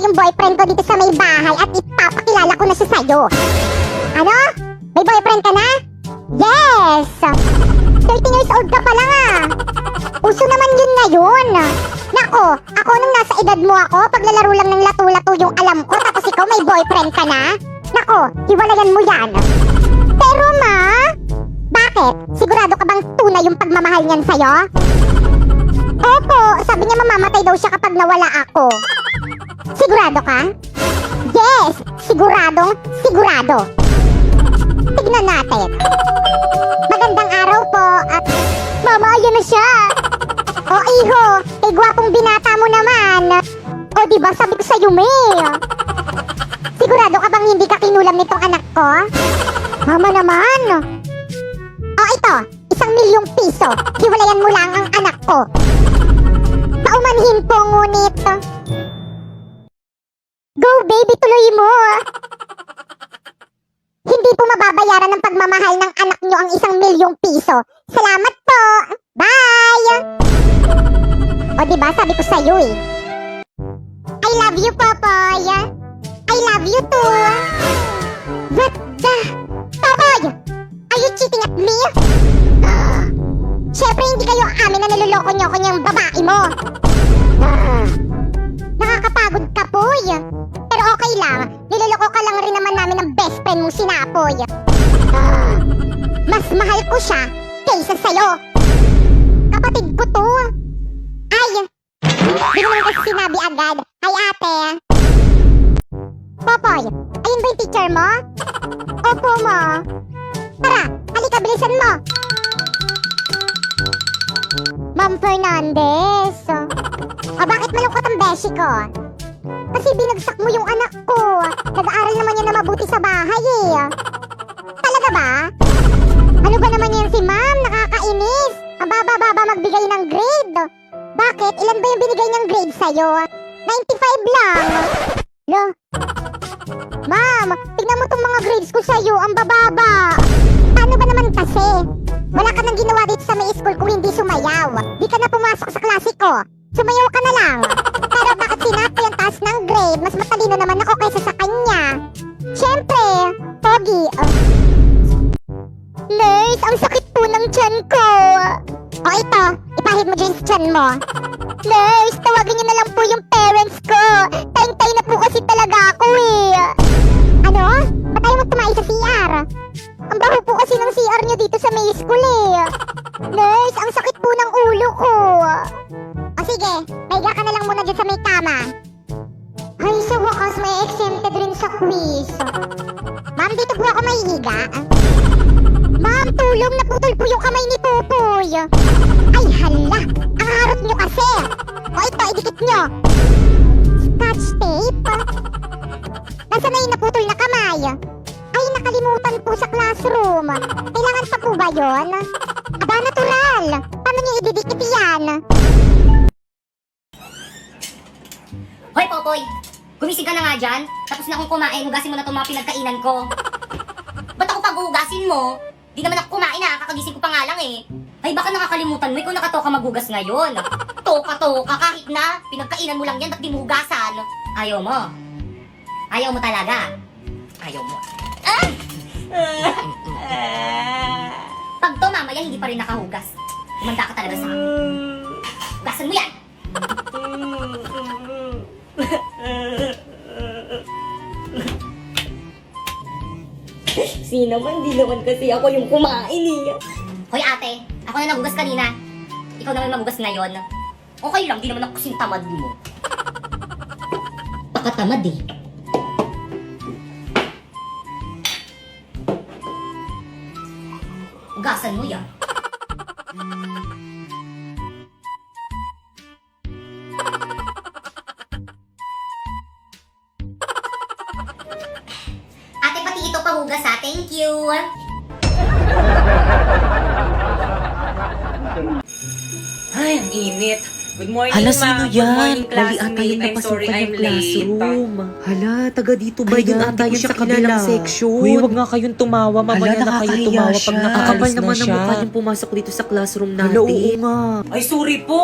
yung boyfriend ko dito sa may bahay at ipapakilala ko na siya sa'yo. Ano? May boyfriend ka na? Yes! 13 years old ka pa lang ah. Uso naman yun ngayon. Nako, ako nung nasa edad mo ako, paglalaro lang ng lato-lato yung alam ko, tapos ikaw may boyfriend ka na? Nako, hiwalayan mo yan. Pero ma, bakit? Sigurado ka bang tunay yung pagmamahal niyan sa'yo? Opo, sabi niya mamamatay daw siya kapag nawala ako. Sigurado ka? Yes, siguradong sigurado. Tignan natin. Magandang araw po at... Mama, ayan na siya. O iho, kay gwapong binata mo naman. O diba sabi ko sa'yo, May. Sigurado ka bang hindi ka kinulam nitong anak ko? Mama naman. O ito, 1,000,000 piso. Hiwalayan mo lang ang anak ko. Paumanhin po ngunit. Go baby, tuloy mo. Hindi po mababayaran ng pagmamahal ng anak nyo ang 1,000,000 piso. Salamat po. Bye. O diba sabi ko sa'yo eh. I love you, Popoy. I love you too. What the? Popoy! Are you cheating at me? Siyempre hindi kayo amin na niloloko nyo ko niyang babae mo. Nakakapagod ka, Poy. Pero okay lang. Niloloko ka lang rin naman namin ng best friend mong sinapoy. Mas mahal ko siya kaysa sa'yo. Kapatid ko to. Ay, di naman kasi sinabi agad. Ay ate. Popoy, ayun ba yung teacher mo? Opo mo. Tara, halika bilisan mo. Ma'am Fernandez. O bakit malungkot ang beshi ko? Kasi binagsak mo yung anak ko. Nag-aaral naman yan na mabuti sa bahay eh. Talaga ba? Ano ba naman yan si ma'am? Nakakainis. Ang baba-baba magbigay ng grade. Bakit? Ilan ba yung binigay niyang grade sa'yo? 95 lang. Lo? Ma'am, tignan mo tong mga grades ko sa'yo. Ang bababa. Paano ba naman kasi? Wala ka nang ginawa dito sa may school kung hindi sumayaw. Di ka na pumasok sa klase ko. Sumayaw ka na lang. Pero bakit sinabi yung taas ng grade? Mas matalino naman ako kaysa sa kanya. Siyempre, pogi. Nurse, ang sakit po ng tiyan ko. O ito, ipahid mo dyan sa tiyan mo. Nurse, tawagin niyo na lang po yung parents ko. Tayong-tay na po kasi talaga ako eh. Ano? Ba't ayaw mo tumayo sa CR? Ang baho po kasi ng CR niyo dito sa may school eh. Nurse, ang sakit po ng ulo ko. O sige, maiga ka na lang muna dyan sa may kama. Ay, sa wakas may exempted rin sa quiz. Ma'am, dito po ako maihiga. Ma'am, tulong, naputol po yung kamay ni Popoy. Ay, hala, ang harap nyo kasi. O ito, idikit nyo. Scotch tape. Nasaan na yung naputol na kamay? Ay, nakalimutan po sa classroom. Kailangan pa po ba yun? Aba, natural. Paano nyo ididikit yan? Hoy, Popoy! Gumising ka na nga dyan. Tapos na akong kumain, hugasin mo na itong mga pinagkainan ko. Ba't ako pag-hugasin mo? Di naman ako kumain na, kakagising ko pa nga lang eh. Ay, baka nakakalimutan mo, ikaw nakatoka maghugas ngayon. Toka-toka, kahit na, pinagkainan mo lang yan, ba't di mo hugasan? Ayaw mo. Ayaw mo talaga. Ayaw mo. Ah! Pag to, mamaya, hindi pa rin nakahugas. Umanda ka talaga sa akin. Hugasan mo yan! Sino man, di naman kasi ako yung kumain eh. Hoy ate, ako na nagugas kanina. Ikaw naman magugas ngayon. Okay lang, di naman ako kasing tamad mo. Baka tamad eh. Ugasan mo yan. Ate, pati ito pahugas ha. Thank you. Ay, ang init. Good morning, Hala, ma'am. sino Good morning, yan? Lali ata classmate. yung I'm sorry, napasukan I'm yung late. classroom. Hala, taga dito ba Ay, yun? yun Ata ata yun yun sa sa kabilang kabila. section. Uy, wag nga kayong tumawa. Mamaya Hala, na kayo nakakahiya tumawa siya. pag Ang nakaalis kapal na naman ng siya. mukha niyang pumasok dito sa classroom Hala, oo natin. nga. Ay, sorry po.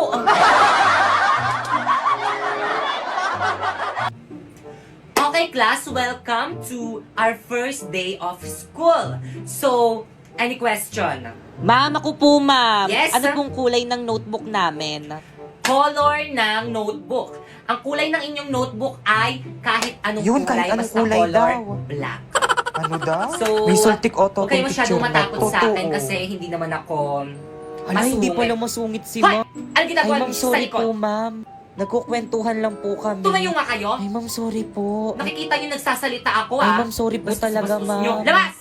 Okay, class, welcome to our first day of school. So, any question? Ma'am, ako po, ma'am. Yes, Ano sir? pong kulay ng notebook namin? Color ng notebook. Ang kulay ng inyong notebook ay kahit anong Yun, kulay, kahit anong basta kulay color daw. black. Ano daw? So, May Soltic Auto huwag kayo tong masyadong picture na matakot to. sa akin Totoo. kasi hindi naman ako Hala, hindi masungit. pala masungit si Hoy! ma'am. Ano Ay, ginagawa ma'am, niyo sa sorry po, likod? ma'am. Nagkukwentuhan lang po kami. Tumayo nga kayo. Ay, ma'am, sorry po. Nakikita niyo nagsasalita ako, Ay, ah. ma'am, sorry po Bastos- talaga, bastos niyo. ma'am. Labas!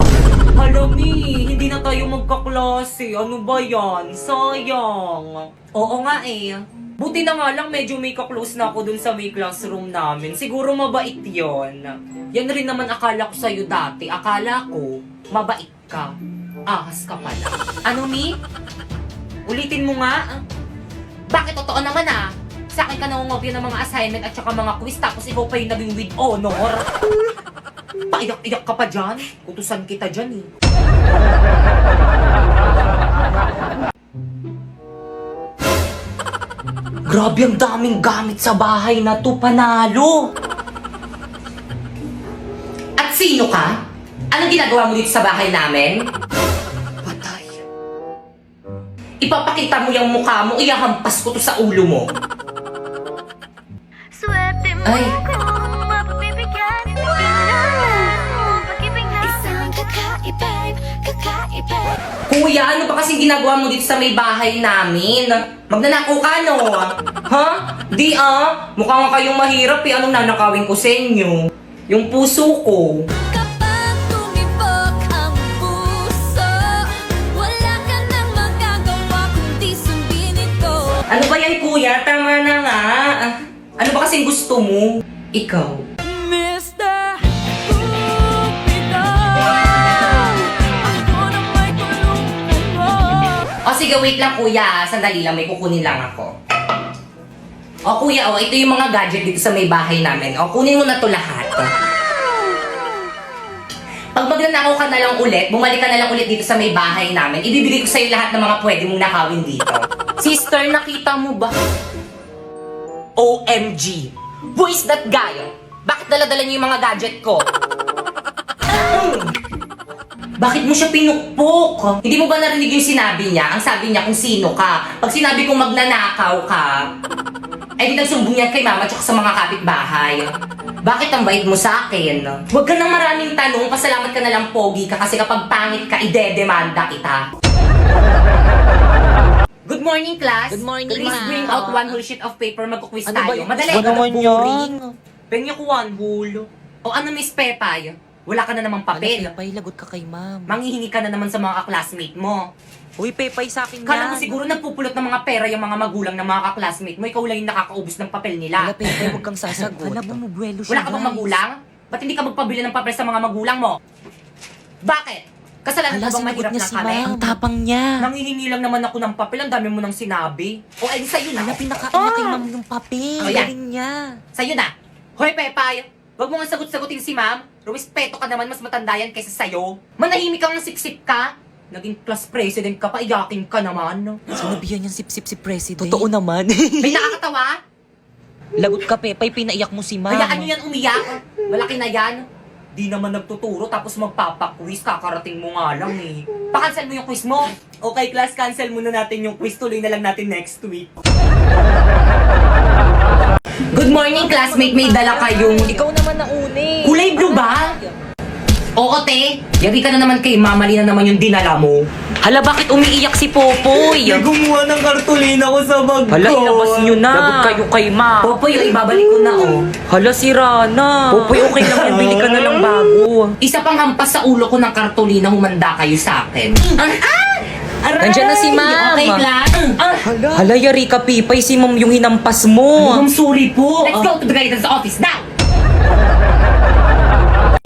Halami, hindi na tayo magkaklase. Ano ba yan? Sayang. Oo nga eh. Buti na nga lang medyo may kaklose na ako dun sa may classroom namin. Siguro mabait yon. Yan rin naman akala ko sa'yo dati. Akala ko, mabait ka. Ahas ka pala. Ano, Mi? Ulitin mo nga. Bakit totoo naman ah? Sa akin ka nangungopia ng mga assignment at saka mga quiz tapos ikaw pa yung naging with honor. Paiyak-iyak ka pa dyan. Utusan kita dyan eh. Grabe ang daming gamit sa bahay na to, panalo! At sino ka? Anong ginagawa mo dito sa bahay namin? Patay. Ipapakita mo yung mukha mo, iyahampas ko to sa ulo mo. Swerte mo Ay. kung mapapibigyan Kailangan mo pag-ibig na Isang kakaiba Kuya, ano ba kasi ginagawa mo dito sa may bahay namin? Magnanakaw ka, no? Ha? Di mukha nga kayong mahirap eh. Anong nanakawin ko sa inyo? Yung puso ko. Kapag tumibok ang puso Wala ka nang magagawa kundi sundin ito Ano ba yan, kuya? Tama na nga. Ano ba kasing gusto mo? Ikaw. Mr. Cupido Ako na may tulungan mo O sige, wait lang kuya. Sandali lang, may kukunin lang ako. O kuya, ito yung mga gadget dito sa may bahay namin. O, kunin mo na to lahat. Pag magnanakaw ka na lang ulit, bumalik ka na lang ulit dito sa may bahay namin, ibibigay ko sa'yo lahat ng mga pwede mong nakawin dito. Sister, nakita mo ba? OMG! Who is that guy? Bakit dala-dala niyo yung mga gadget ko? Bakit mo siya pinukpok? Hindi mo ba narinig yung sinabi niya? Ang sabi niya kung sino ka. Pag sinabi kong magnanakaw ka, ay di nagsumbong yan kay mama tsaka sa mga kapitbahay. Bakit ang bait mo sa akin? Huwag ka nang maraming tanong, pasalamat ka na lang pogi ka kasi kapag pangit ka, idedemanda kita. Good morning, class. Good morning, Please ma'am. bring out one whole sheet of paper, magkuquiz Ano ba tayo. yun? Madali. Ano naman boring. yan? Pengi ko one whole. O ano, Miss Pepay? Wala ka na namang papel. Pepay, lagot ka kay ma'am. Manghihingi ka na naman sa mga classmate mo. Uy, Pepay sa akin Kala mo yan. siguro nagpupulot ng mga pera yung mga magulang ng mga ka-classmate mo. Ikaw lang yung nakakaubos ng papel nila. Hala, Pepay, huwag kang sasagot. Hala, bumubuelo siya, Wala ka bang guys. magulang? Ba't hindi ka magpabili ng papel sa mga magulang mo? Bakit? Kasalanan Hala, ko bang sinagot mahirap niya na si kami? ma'am. Ang tapang niya. Nanghihingi lang naman ako ng papel. Ang dami mo nang sinabi. O, ay, sa'yo na. Hala, pinakain niya kay ma'am yung papel. Oh, yan. Galing niya. Sa'yo na. Hoy, Pepay. Huwag mo nga sagot-sagutin si ma'am. Rumispeto ka naman, mas matanda yan kaysa sa'yo. Manahimik kang sip-sip ka. Naging class president ka pa, iyakin ka naman. Sinabihan niyang sip-sip si President. Totoo naman. May nakakatawa? Lagot ka, Pepay. Pinaiyak mo si ma'am. Hayaan nyo yan umiyak. Malaki na yan. Di naman nagtuturo tapos magpapaquiz. Kakarating mo nga lang eh. Pa-cancel mo yung quiz mo. Okay, class, cancel muna natin yung quiz. Tuloy na lang natin next week. Good morning, classmate. May dala kayong... Ikaw naman na uni. Kulay blue ba? Oo, te. Yari ka na naman kay mamali na naman yung dinala mo. Hala, bakit umiiyak si Popoy? gumawa ng kartulina ko sa bag Hala, ilabas niyo na. Lagot kayo kay ma'am. Popoy, yung ibabalik ko na, oh. Hala, sira na. Popoy, okay lang yan. Bili ka na lang bago. Isa pang hampas sa ulo ko ng kartulina, humanda kayo sa akin. Nandiyan na si ma'am. Okay, class. Hala, yari ka, Pipay. Si ma'am yung hinampas mo. I'm sorry po. Let's go to the guidance office now.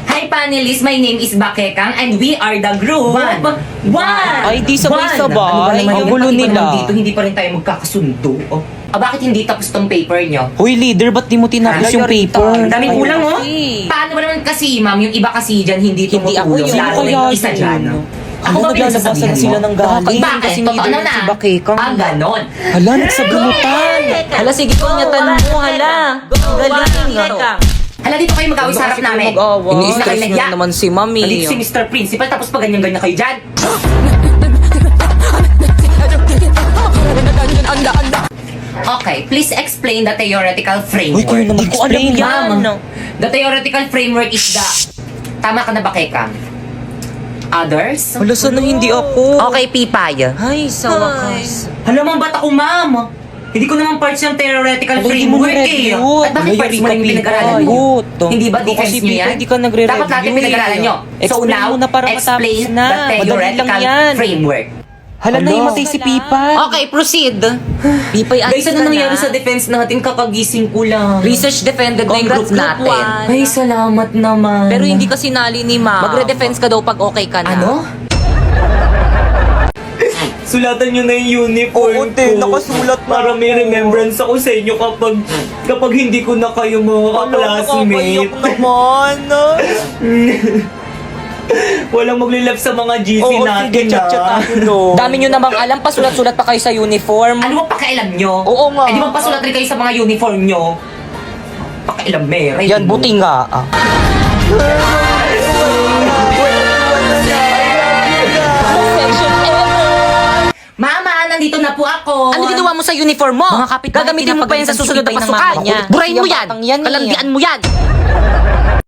Hi, panelists. My name is Bakekang and we are the group. One. Ay, di sabay-sabay. Ano ba naman Ang yun? gulo Pati ba nila. naman dito, hindi pa rin tayo magkakasundo. Oh. Bakit hindi tapos tong paper nyo? Hoy, leader, ba't di mo tinapos Hala, yung Yorita. paper? Ang daming kulang, oh. Kasi. Paano ba naman kasi, ma'am, yung iba kasi dyan hindi Hindi ako tumutulong. yun. Lalo na yung isa dyan. Ako ba pinagsasabihan sila mo? ng galing? Bakit? Kasi Totoo leader na. si Bakekang. Ganon. Hala, nagsabunutan. Hala, sige, kunyatan mo, hala. Galing ito. Hala, dito kayo mag-away sa harap namin. Mag-away. Hindi na kayo Ini-stress nahiya. nyo naman si Mami. Nandito si Mr. Principal tapos pa ganyan-ganyan kayo dyan. Okay, please explain the theoretical Uy, framework. kayo naman explain yan. The theoretical framework is the... Tama ka na ba, Keka? Others? Wala, sana hindi ako. Okay, Pipay. Ay, sa wakas. Hala, mang bata ko, ma'am. Hindi ko naman parts ng theoretical Hala, hindi mo framework na-review. At bakit Wala, parts yari mo ka, yung pinag-aralan Pipay. nyo? Guto. Hindi ba Ikaw defense kasi, nyo Pipay, yan? Hindi ka nagre-review. Dapat lahat yung pinag-aralan nyo. So Explain now, mo na para explain matapos na. the Madali lang theoretical yan. framework. Hala, Hala. naimatay si Pipay. Okay, proceed. Pipay, Guys, ano nangyari sa defense natin? Kakagising ko lang. Research defended na yung group natin. Ay, salamat naman. Pero hindi ka sinali ni Ma. Magre-defense ka daw pag okay ka na. Ano? Sulatan nyo na yung uniform Oo, te, ko. nakasulat na Para may ako. remembrance ako sa inyo kapag hindi ko na kayo mga ka-classmate. naman. Walang maglilap sa mga GC Oo, natin, sige, chat-chat ah. tayo, no. Dami nyo namang alam, pasulat-sulat pa kayo sa uniform. Ano ba pakialam nyo? Oo nga. Eh, di ba pasulat rin kayo sa mga uniform nyo? Pakialam, Mary. Yan, buti nga. Mama, nandito na po ako. Ano ginawa mo sa uniform mo? Mga kapitbahay, Gagamitin mo pa yan sa pinapagalitan susunod na si Pipay ng pasukan. mama niya. Burahin mo yan. Batang yan eh. Kalandian mo yan.